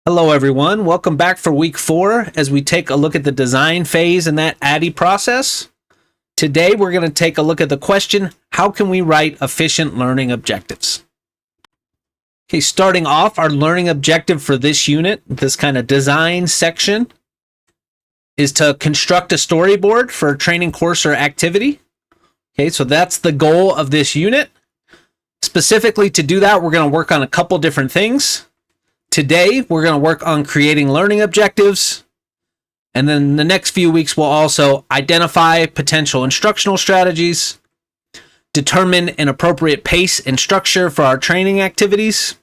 Hello everyone, welcome back for week 4 as we take a look at the design phase in that ADDIE process. Today we're going to take a look at the question, how can we write efficient learning objectives? Okay, starting off, our learning objective for this unit, this kind of design section, is to construct a storyboard for a training course or activity. Okay, so that's the goal of this unit. Specifically to do that, we're going to work on a couple different things. Today, we're going to work on creating learning objectives. And then the next few weeks, we'll also identify potential instructional strategies, determine an appropriate pace and structure for our training activities,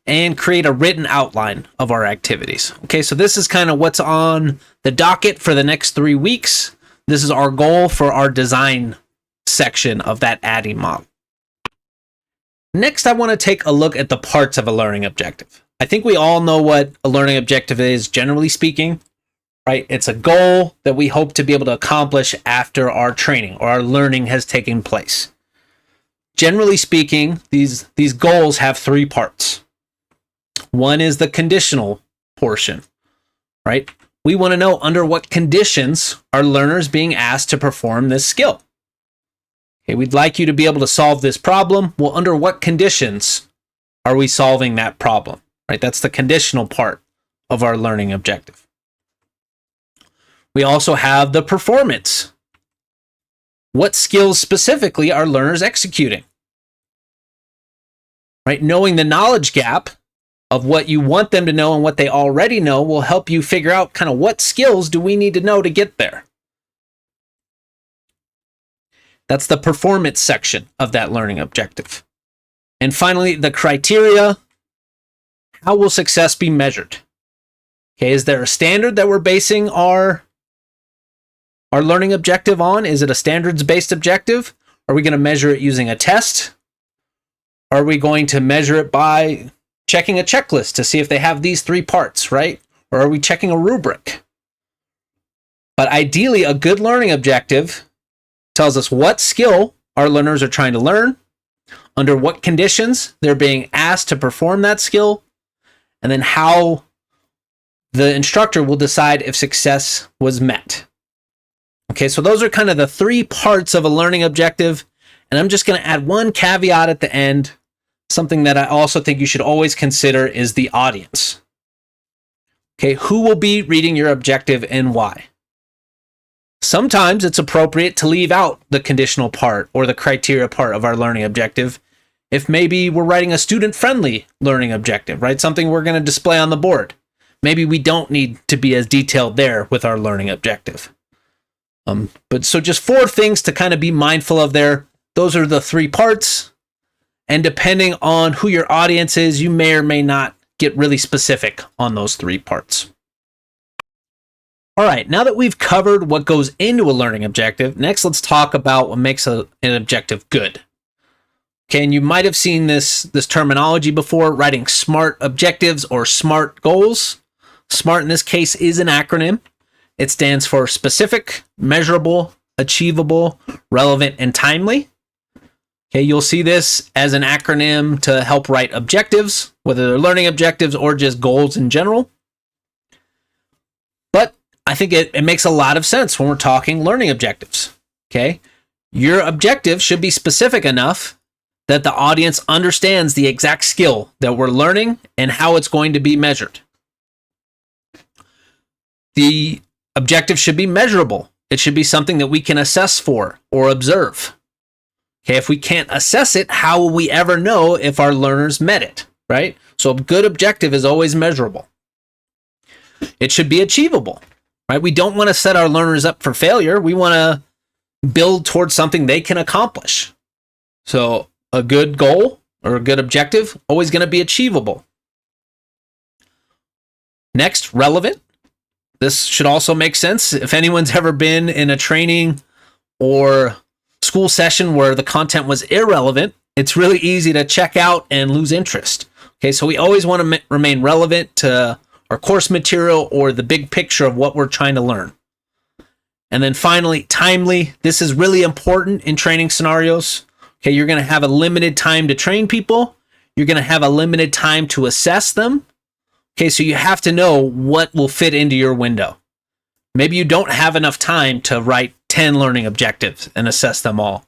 and create a written outline of our activities. Okay, so this is kind of what's on the docket for the next 3 weeks. This is our goal for our design section of that ADDIE model. Next, I want to take a look at the parts of a learning objective. I think we all know what a learning objective is, generally speaking, right? It's a goal that we hope to be able to accomplish after our training or our learning has taken place. Generally speaking, these goals have 3 parts. One is the conditional portion, right? We want to know under what conditions are learners being asked to perform this skill. Okay, we'd like you to be able to solve this problem. Well, under what conditions are we solving that problem? Right? That's the conditional part of our learning objective. We also have the performance. What skills specifically are learners executing? Right? Knowing the knowledge gap of what you want them to know and what they already know will help you figure out kind of what skills do we need to know to get there. That's the performance section of that learning objective. And finally, the criteria. How will success be measured? Okay, is there a standard that we're basing our learning objective on? Is it a standards-based objective? Are we going to measure it using a test? Are we going to measure it by checking a checklist to see if they have these 3 parts, right? Or are we checking a rubric? But ideally, a good learning objective tells us what skill our learners are trying to learn, under what conditions they're being asked to perform that skill, and then how the instructor will decide if success was met. Okay, so those are kind of the 3 parts of a learning objective, and I'm just going to add one caveat at the end. Something that I also think you should always consider is the audience. Okay, who will be reading your objective and why? Sometimes it's appropriate to leave out the conditional part or the criteria part of our learning objective if maybe we're writing a student-friendly learning objective, right? Something we're going to display on the board. Maybe we don't need to be as detailed there with our learning objective. But so just 4 things to kind of be mindful of there. Those are the 3 parts. And depending on who your audience is, you may or may not get really specific on those 3 parts. All right, now that we've covered what goes into a learning objective, next let's talk about what makes an objective good. Okay, and you might have seen this terminology before, writing SMART objectives or SMART goals. SMART in this case is an acronym. It stands for specific, measurable, achievable, relevant, and timely. Okay, you'll see this as an acronym to help write objectives, whether they're learning objectives or just goals in general. But I think it makes a lot of sense when we're talking learning objectives. Okay, your objective should be specific enough that the audience understands the exact skill that we're learning and how it's going to be measured. The objective should be measurable. It should be something that we can assess for or observe. Okay, if we can't assess it, how will we ever know if our learners met it, right? So a good objective is always measurable. It should be achievable, right? We don't want to set our learners up for failure. We want to build towards something they can accomplish. So a good goal or a good objective, always going to be achievable. Next, relevant. This should also make sense. If anyone's ever been in a training or school session where the content was irrelevant, it's really easy to check out and lose interest. Okay, so we always want to remain relevant to our course material or the big picture of what we're trying to learn. And then finally, timely. This is really important in training scenarios. Okay, you're going to have a limited time to train people. You're going to have a limited time to assess them. Okay, so you have to know what will fit into your window. Maybe you don't have enough time to write 10 learning objectives and assess them all.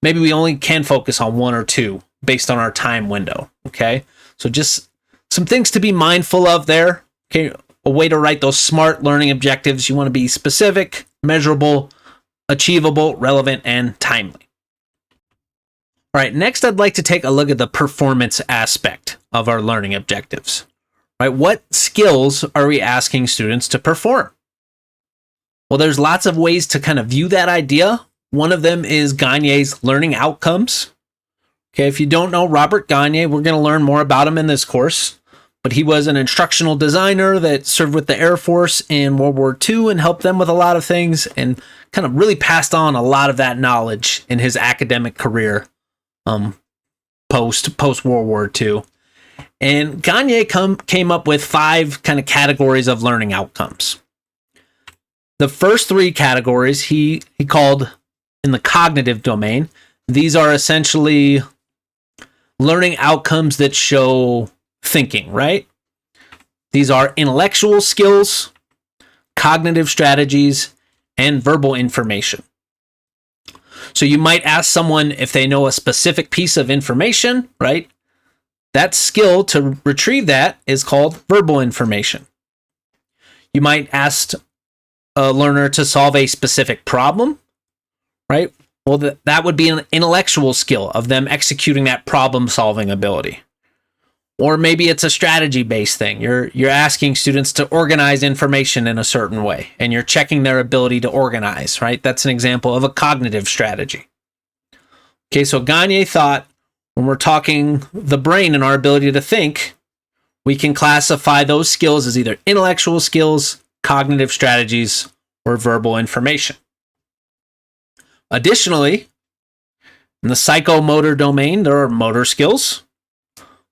Maybe we only can focus on 1 or 2 based on our time window. Okay, so just some things to be mindful of there. Okay, a way to write those SMART learning objectives. You want to be specific, measurable, achievable, relevant, and timely. All right, next I'd like to take a look at the performance aspect of our learning objectives. Right, what skills are we asking students to perform? Well, there's lots of ways to kind of view that idea. One of them is Gagne's learning outcomes. Okay, if you don't know Robert Gagne, we're going to learn more about him in this course. But he was an instructional designer that served with the Air Force in World War II and helped them with a lot of things and kind of really passed on a lot of that knowledge in his academic career post World War II. And Gagne came up with 5 kind of categories of learning outcomes. The first 3 categories he called in the cognitive domain. These are essentially learning outcomes that show thinking, right? These are intellectual skills, cognitive strategies, and verbal information. So you might ask someone if they know a specific piece of information, right? That skill to retrieve that is called verbal information. You might ask a learner to solve a specific problem, right? Well, that would be an intellectual skill of them executing that problem-solving ability. Or maybe it's a strategy-based thing. You're asking students to organize information in a certain way, and you're checking their ability to organize, right? That's an example of a cognitive strategy. Okay, so Gagne thought when we're talking the brain and our ability to think, we can classify those skills as either intellectual skills, cognitive strategies, or verbal information. Additionally, in the psychomotor domain, there are motor skills.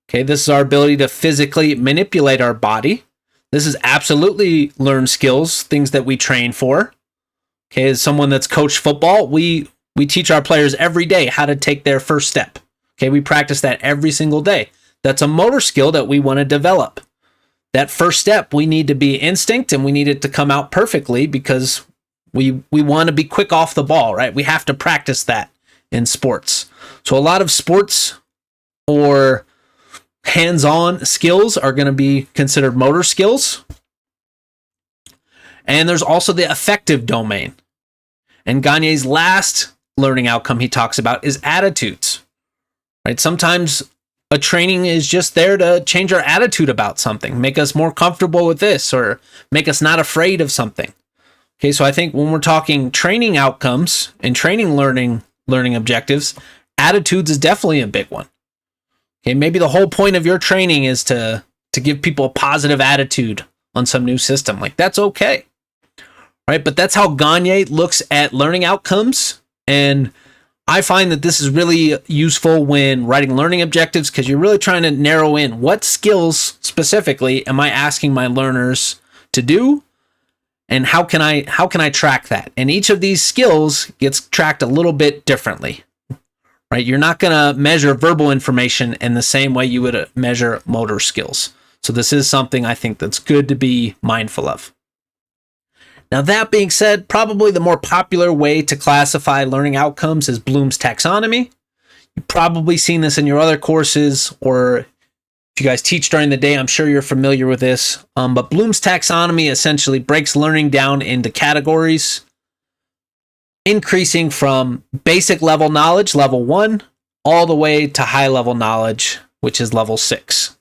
Okay, this is our ability to physically manipulate our body. This is absolutely learned skills, things that we train for. Okay, as someone that's coached football, we teach our players every day how to take their first step. Okay, we practice that every single day. That's a motor skill that we want to develop. That first step, we need to be instinct and we need it to come out perfectly because we want to be quick off the ball, right? We have to practice that in sports. So a lot of sports or hands-on skills are going to be considered motor skills. And there's also the affective domain. And Gagne's last learning outcome he talks about is attitudes. Right? Sometimes a training is just there to change our attitude about something, make us more comfortable with this, or make us not afraid of something. Okay, so I think when we're talking training outcomes and training learning objectives, attitudes is definitely a big one. Okay, maybe the whole point of your training is to give people a positive attitude on some new system. Like, that's okay. Right? But that's how Gagne looks at learning outcomes. And I find that this is really useful when writing learning objectives because you're really trying to narrow in what skills specifically am I asking my learners to do, and how can I track that? And each of these skills gets tracked a little bit differently. Right? You're not going to measure verbal information in the same way you would measure motor skills. So this is something I think that's good to be mindful of. Now, that being said, probably the more popular way to classify learning outcomes is Bloom's taxonomy. You've probably seen this in your other courses, or if you guys teach during the day, I'm sure you're familiar with this. But Bloom's taxonomy essentially breaks learning down into categories, increasing from basic level knowledge, level 1, all the way to high level knowledge, which is level 6.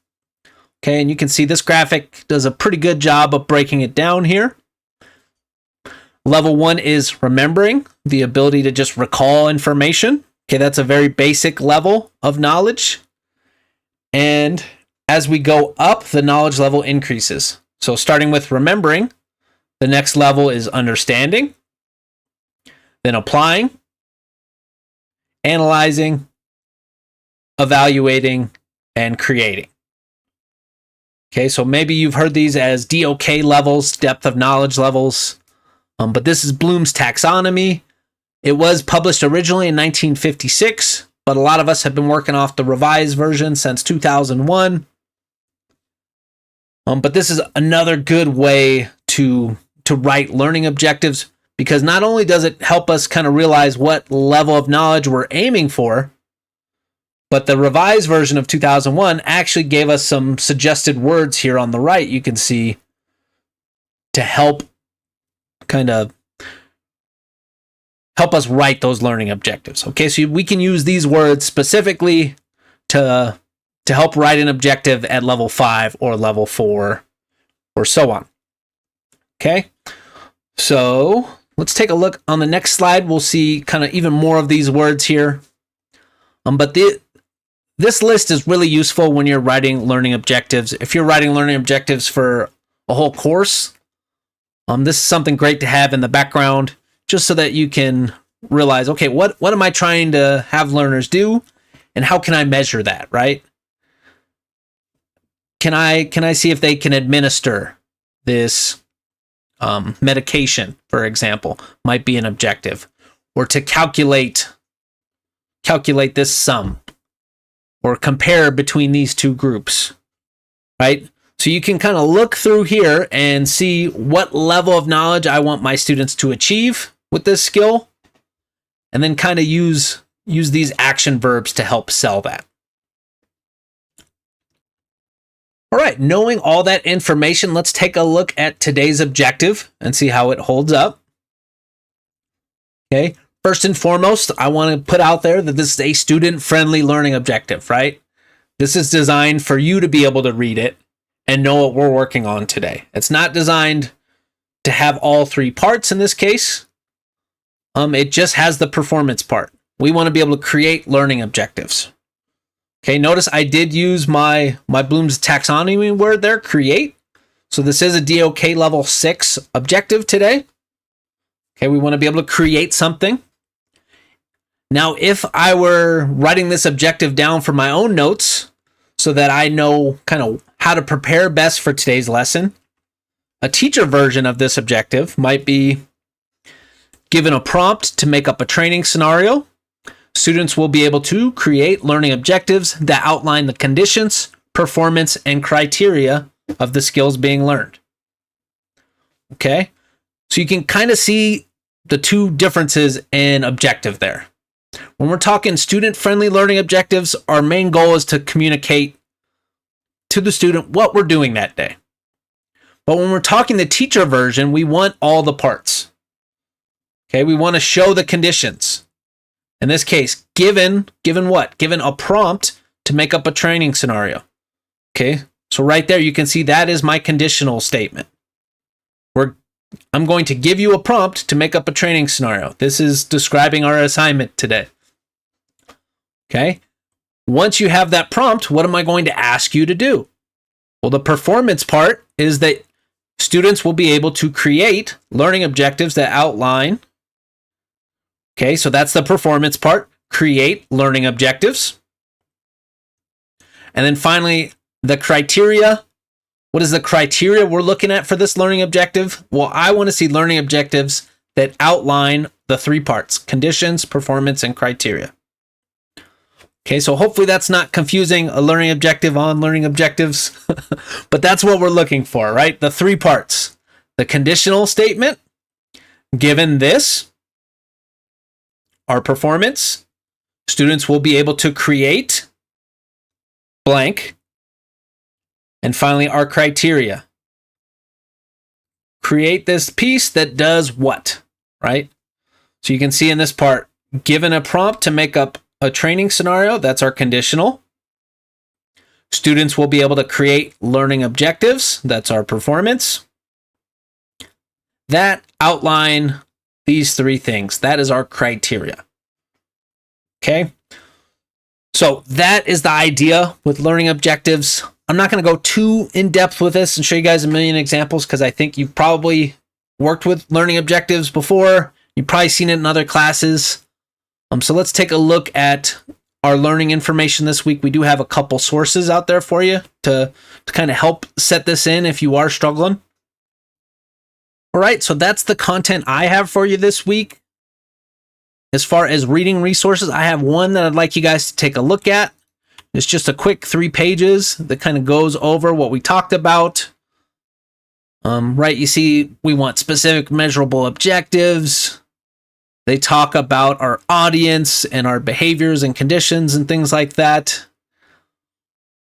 Okay, and you can see this graphic does a pretty good job of breaking it down here. Level 1 is remembering, the ability to just recall information. Okay, that's a very basic level of knowledge. And as we go up, the knowledge level increases. So starting with remembering, the next level is understanding, then applying, analyzing, evaluating, and creating. Okay, so maybe you've heard these as DOK levels, depth of knowledge levels. But this is Bloom's taxonomy. It was published originally in 1956, but a lot of us have been working off the revised version since 2001. But this is another good way to write learning objectives, because not only does it help us kind of realize what level of knowledge we're aiming for, but the revised version of 2001 actually gave us some suggested words here on the right, you can see, to help us write those learning objectives. Okay, so we can use these words specifically to help write an objective at level 5 or level 4 or so on. Okay, so let's take a look on the next slide. We'll see kind of even more of these words here. But this list is really useful when you're writing learning objectives. If you're writing learning objectives for a whole course, this is something great to have in the background, just so that you can realize, okay, what am I trying to have learners do, and how can I measure that, right? Can I see if they can administer this medication, for example, might be an objective, or to calculate this sum, or compare between these two groups, right? So you can kind of look through here and see what level of knowledge I want my students to achieve with this skill, and then kind of use these action verbs to help sell that. All right, knowing all that information, let's take a look at today's objective and see how it holds up. Okay, first and foremost, I want to put out there that this is a student-friendly learning objective, right? This is designed for you to be able to read it and know what we're working on today. It's not designed to have all 3 parts in this case. It just has the performance part. We want to be able to create learning objectives. Okay, notice I did use my Bloom's taxonomy word there, create. So this is a DOK level 6 objective today. Okay, we want to be able to create something. Now, if I were writing this objective down for my own notes so that I know kind of how to prepare best for today's lesson, a teacher version of this objective might be given a prompt to make up a training scenario. Students will be able to create learning objectives that outline the conditions, performance, and criteria of the skills being learned. Okay, so you can kind of see the 2 differences in objective there. When we're talking student-friendly learning objectives, our main goal is to communicate to the student what we're doing that day. But when we're talking the teacher version, we want all the parts. Okay, we want to show the conditions. In this case, given what? Given a prompt to make up a training scenario. Okay, so right there you can see that is my conditional statement. I'm going to give you a prompt to make up a training scenario. This is describing our assignment today. Okay, once you have that prompt, what am I going to ask you to do? Well, the performance part is that students will be able to create learning objectives that outline. Okay, so that's the performance part. Create learning objectives. And then finally, the criteria. What is the criteria we're looking at for this learning objective? Well, I want to see learning objectives that outline the 3 parts: conditions, performance, and criteria. Okay, so hopefully that's not confusing a learning objective on learning objectives, but that's what we're looking for, right? The 3 parts: the conditional statement, given this, our performance, students will be able to create blank, and finally our criteria. Create this piece that does what, right? So you can see in this part, given a prompt to make up a training scenario, that's our conditional. Students will be able to create learning objectives, that's our performance. That outline these 3 things, that is our criteria. Okay, so that is the idea with learning objectives. I'm not going to go too in depth with this and show you guys a million examples, because I think you've probably worked with learning objectives before. You've probably seen it in other classes. So let's take a look at our learning information this week. We do have a couple sources out there for you to kind of help set this in if you are struggling. All right, so that's the content I have for you this week. As far as reading resources, I have one that I'd like you guys to take a look at. It's just a quick 3 pages that kind of goes over what we talked about. Right, you see, we want specific measurable objectives. They talk about our audience and our behaviors and conditions and things like that.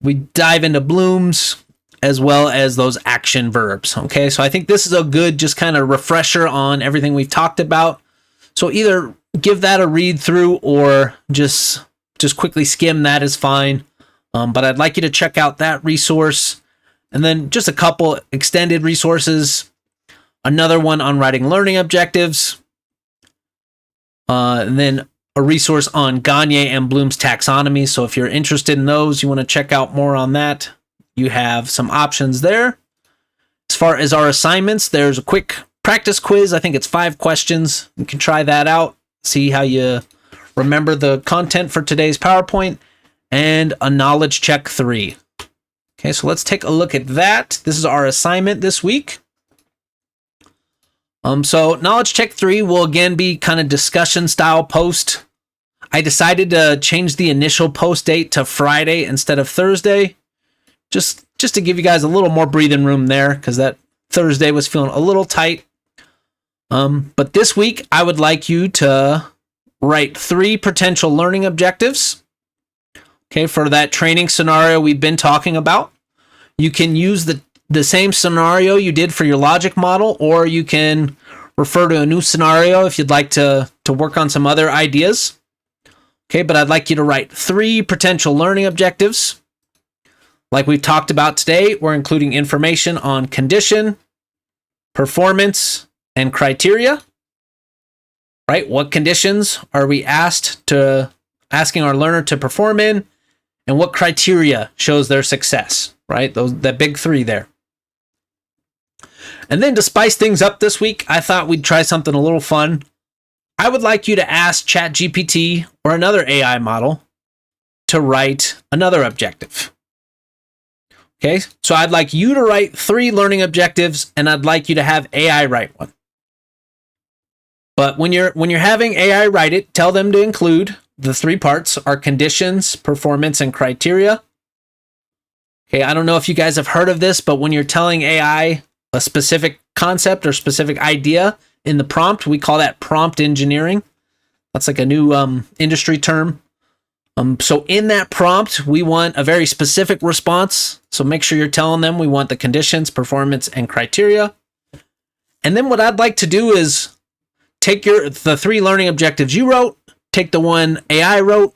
We dive into blooms as well as those action verbs. Okay, so I think this is a good just kind of refresher on everything we've talked about. So either give that a read through or just quickly skim that is fine. But I'd like you to check out that resource. And then just a couple extended resources. Another one on writing learning objectives. And then a resource on Gagne and Bloom's taxonomy. So if you're interested in those, you want to check out more on that, you have some options there. As far as our assignments, there's a quick practice quiz. I think it's 5 questions. You can try that out, see how you remember the content for today's PowerPoint, and a knowledge check 3. Okay, so let's take a look at that. This is our assignment this week. So knowledge check 3 will again be kind of discussion style post. I decided to change the initial post date to Friday instead of Thursday, just to give you guys a little more breathing room there, because that Thursday was feeling a little tight. But this week, I would like you to write 3 potential learning objectives. Okay, for that training scenario we've been talking about. You can use the same scenario you did for your logic model, or you can refer to a new scenario if you'd like to work on some other ideas. Okay, but I'd like you to write 3 potential learning objectives. Like we've talked about today, we're including information on condition, performance, and criteria. Right? What conditions are we asking our learner to perform in, and what criteria shows their success? Right? The big 3 there. And then to spice things up this week, I thought we'd try something a little fun. I would like you to ask ChatGPT or another AI model to write another objective. Okay, so I'd like you to write 3 learning objectives, and I'd like you to have AI write one. But when you're having AI write it, tell them to include the 3 parts: are conditions, performance, and criteria. Okay, I don't know if you guys have heard of this, but when you're telling AI a specific concept or specific idea in the prompt, we call that prompt engineering. That's like a new industry term. So in that prompt, we want a very specific response. So make sure you're telling them we want the conditions, performance, and criteria. And then what I'd like to do is take the 3 learning objectives you wrote, take the one AI wrote,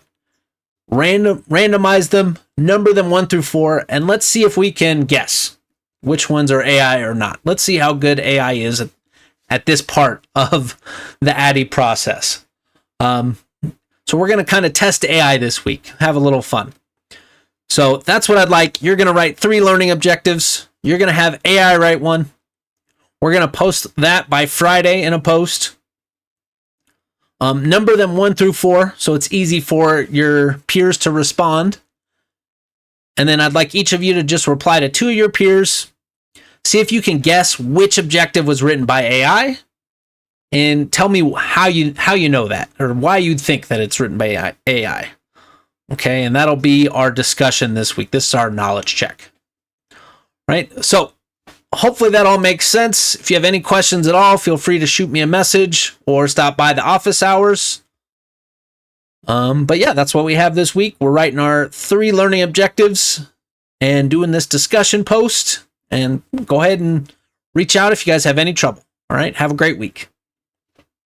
randomize them, number them 1 through 4, and let's see if we can guess which ones are AI or not. Let's see how good AI is at this part of the ADDIE process. So we're going to kind of test AI this week, have a little fun. So that's what I'd like. You're going to write 3 learning objectives. You're going to have AI write one. We're going to post that by Friday in a post. Number them 1 through 4, so it's easy for your peers to respond. And then I'd like each of you to just reply to 2 of your peers. See if you can guess which objective was written by AI, and tell me how you know that, or why you'd think that it's written by AI. Okay, and that'll be our discussion this week. This is our knowledge check. Right? So hopefully that all makes sense. If you have any questions at all, feel free to shoot me a message or stop by the office hours. But yeah, that's what we have this week. We're writing our 3 learning objectives and doing this discussion post. And go ahead and reach out if you guys have any trouble. All right, have a great week.